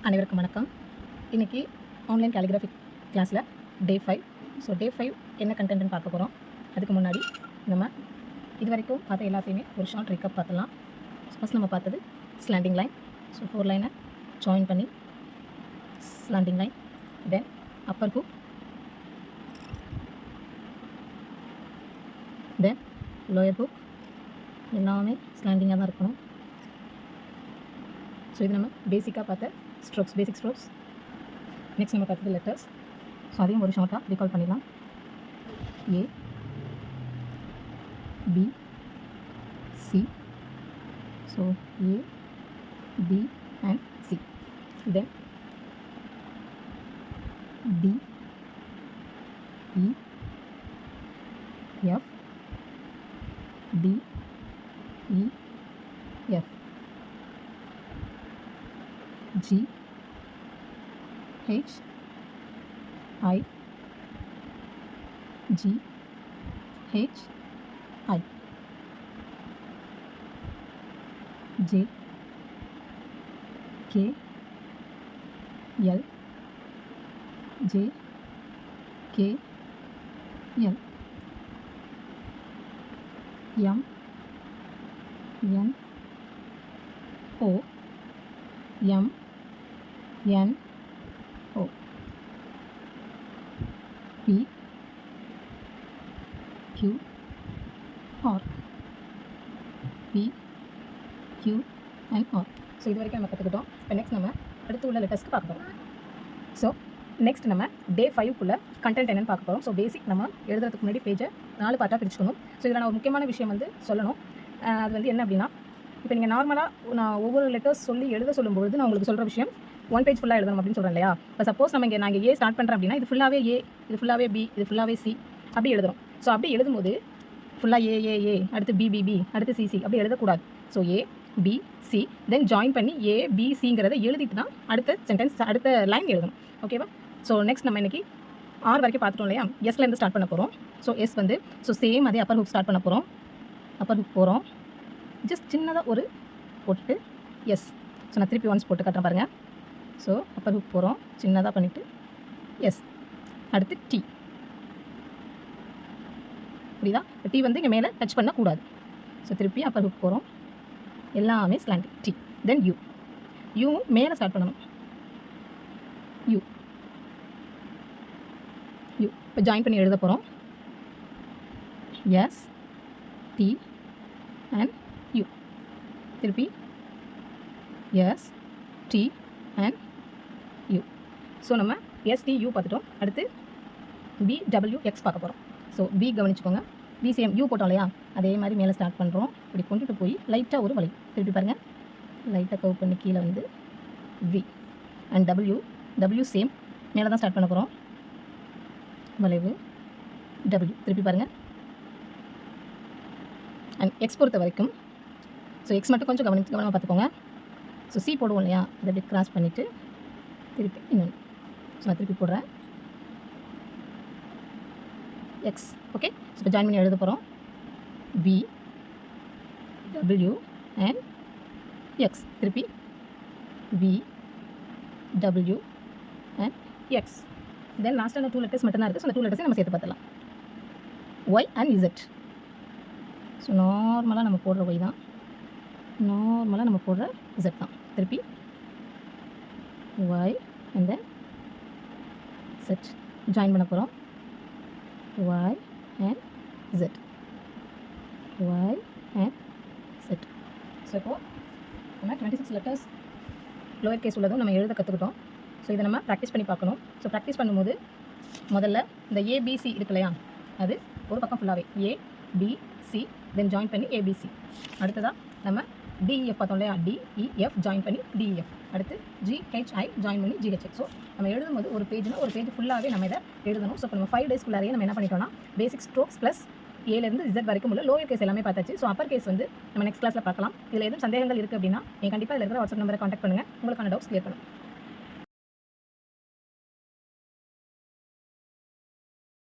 அனைவருக்கும் வணக்கம். இன்றைக்கி ஆன்லைன் கேலிகிராஃபி கிளாஸில் டே 5. ஸோ டே 5 என்ன கண்டென்ட்னு பார்க்க போகிறோம். அதுக்கு முன்னாடி நம்ம இது வரைக்கும் பார்த்த எல்லாத்தையுமே ஒரு ஷார்ட் ரீக்கப் பார்த்துலாம். ஃபஸ்ட் நம்ம பார்த்தது ஸ்லாண்டிங் லைன். ஸோ 4 லைனை ஜாயின் பண்ணி ஸ்லாண்டிங் லைன், தென் அப்பர் ஹூக், தென் லோயர் ஹூக். எல்லாமே ஸ்லாண்டிங்காக தான் இருக்கணும். ஸோ இது நம்ம பேசிக்காக பார்த்த ஸ்ட்ரோக்ஸ், பேசிக் ஸ்ட்ரோக்ஸ். நெக்ஸ்ட் நம்ம பார்த்தது லெட்டர்ஸ். ஸோ அதையும் ஒரு ஷார்ட்டாக ரீகால் பண்ணிடலாம். A, B, C. So A, B and C. Then D, E, F, D, E, F, G, H, I, G, H, I, J, K, L, J, K, L, M, N, O, M, N, O, P, Q, R, P, Q and R. So இது வரைக்கும் நம்ம கற்றுக்கிட்டோம். இப்போ next நம்ம அடுத்து உள்ள லெட்டர்ஸ்க்கு பார்க்க போகிறோம். ஸோ நெக்ஸ்ட் நம்ம டே 5க்குள்ளே கண்டென்ட் என்னென்னு பார்க்க போகிறோம். ஸோ பேசிக் நம்ம எழுதுறதுக்கு முன்னாடி பேஜை 4 பார்ட்டாக பிரிச்சுக்கணும். ஸோ இதில் நான் ஒரு முக்கியமான விஷயம் சொல்லணும். அது என்ன அப்படின்னா, இப்போ நீங்கள் நார்மலாக நான் ஒவ்வொரு லெட்டர்ஸ் சொல்லி எழுத சொல்லும்போது நான் உங்களுக்கு சொல்கிற விஷயம் 1 பேஜ் ஃபுல்லாக எழுதணும் அப்படின்னு சொல்கிறேன் இல்லையா. இப்போ சப்போஸ் நான் ஏ ஸ்டார்ட் பண்ணுறேன் அப்படின்னா இது ஃபுல்லாகவே ஏ, இது ஃபுல்லாகவே பி, இது ஃபுல்லாகவே சி அப்படி எழுதுறோம். ஸோ அப்படி எழுதும்போது ஃபுல்லாக ஏ அடுத்து பி அடுத்து சி அப்படி எழுதக்கூடாது. So A, B, C, then join பண்ணி ஏ, பி, சிங்கிறத எழுதிட்டு தான் அடுத்த சென்டென்ஸ், அடுத்த லைன் எழுதணும். ஓகேவா. ஸோ நெக்ஸ்ட் நம்ம இன்றைக்கி ஆர் வரைக்கும் பார்த்துட்டோம் இல்லையா. எஸ்லேருந்து ஸ்டார்ட் பண்ண போகிறோம். ஸோ எஸ் ஸோ சேம் அதே அப்பர் ஹுக் ஸ்டார்ட் பண்ண போகிறோம். அப்பர் ஹுக் போகிறோம், ஜஸ்ட் சின்னதாக ஒரு போட்டுட்டு எஸ். ஸோ நான் திருப்பி ஒன்ஸ் போட்டு காட்டுறேன் பாருங்கள். ஸோ அப்பர் ஹுக் போகிறோம், சின்னதாக பண்ணிவிட்டு எஸ். அடுத்து டி. புரியுதா. டி இங்கே மேலே டச் பண்ணக்கூடாது. ஸோ திருப்பி அப்பர் ஹுக் போகிறோம், எல்லாமே slant. T, then U. U மேலே ஸ்டார்ட் பண்ணணும். யூ இப்போ ஜாயின் பண்ணி எழுத போகிறோம். S, T and U. திருப்பி S, T and U. So நம்ம எஸ்டியூ பார்த்துட்டோம். அடுத்து பிடபிள்யூஎக்ஸ் பார்க்க போகிறோம். ஸோ பி கவனிச்சுக்கோங்க. பிசிஎம் யூ போட்டோம் இல்லையா, அதே மாதிரி மேலே ஸ்டார்ட் பண்ணுறோம். இப்படி கொண்டுட்டு போய் லைட்டாக ஒரு வலி திருப்பி பாருங்கள். லைட்டாக கவ் பண்ணி கீழே வி அண்ட் டபிள்யூ சேம் மேலே தான் ஸ்டார்ட் பண்ண போகிறோம். வளைவு டபிள்யூ திருப்பி பாருங்கள். அண்ட் எக்ஸ் பொறுத்த வரைக்கும் ஸோ எக்ஸ் மட்டும் கொஞ்சம் கவனமாக பார்த்துக்கோங்க. ஸோ சி போடுவோம் இல்லையா, அதை அப்படி கிராஸ் பண்ணிவிட்டு திருப்பி இன்னொன்று. ஸோ நான் திருப்பி போடுறேன் எக்ஸ். ஓகே. ஸோ இப்போ ஜாயின் பண்ணி எழுத போகிறோம். P, W and X. திருப்பி P, W and X. Then லாஸ்ட்டாக 2 லெட்டர்ஸ் மட்டும் தான் இருக்குது. ஸோ அந்த 2 லெட்டர்ஸை நம்ம சேர்த்து பார்த்துலாம். Y and Z. ஸோ நார்மலாக நம்ம போடுற ஒய் தான், நார்மலாக நம்ம போடுற இசட் தான். திருப்பி Y and then Z join பண்ண போகிறோம். Y and Z, Y and Z. So இப்போது நம்ம 26 லெட்டர்ஸ் லோயர் கேஸ் உள்ளதும் நம்ம எழுத கற்றுக்கிட்டோம். ஸோ இதை நம்ம ப்ராக்டிஸ் பண்ணி பார்க்கணும். ஸோ ப்ராக்டிஸ் பண்ணும்போது முதல்ல இந்த ஏபிசி இருக்கு இல்லையா, அது ஒரு பக்கம் ஃபுல்லாகவே ஏபிசி, தென் ஜாயின் பண்ணி ஏபிசி. அடுத்ததாக நம்ம டிஇஎஃப் பார்த்தோம் இல்லையா, டிஇஎஃப் ஜாயின் பண்ணி டிஇஎஃப். அடுத்து ஜிஹெச்ஐ ஜாயின் பண்ணி ஜிஹெச்ஐ. ஸோ நம்ம எழுதும்போது ஒரு பேஜ்னா ஒரு பேஜ் ஃபுல்லாகவே நம்ம இதை எழுதணும். ஸோ இப்போ நம்ம 5 டேஸ்க்குள்ளாரையே நம்ம என்ன பண்ணிட்டோம்னா பேசிக் ஸ்ட்ரோக்ஸ் ப்ளஸ் ஏலேருந்து இசட் வரைக்கும் உள்ள லோயர் கேஸ் எல்லாமே பார்த்தாச்சு. ஸோ அப்பர் கேஸ் நம்ம நெக்ஸ்ட் கிளாஸில் பார்க்கலாம். இதில் எதுவும் சந்தேகங்கள் இருக்குது அப்படின்னா கண்டிப்பாக இதில் இருக்கிற வாட்ஸ்அப் நம்பரை கான்டாக்ட் பண்ணுங்கள். உங்களுக்கான டவுட்ஸ் கிளியர் பண்ணுங்கள்.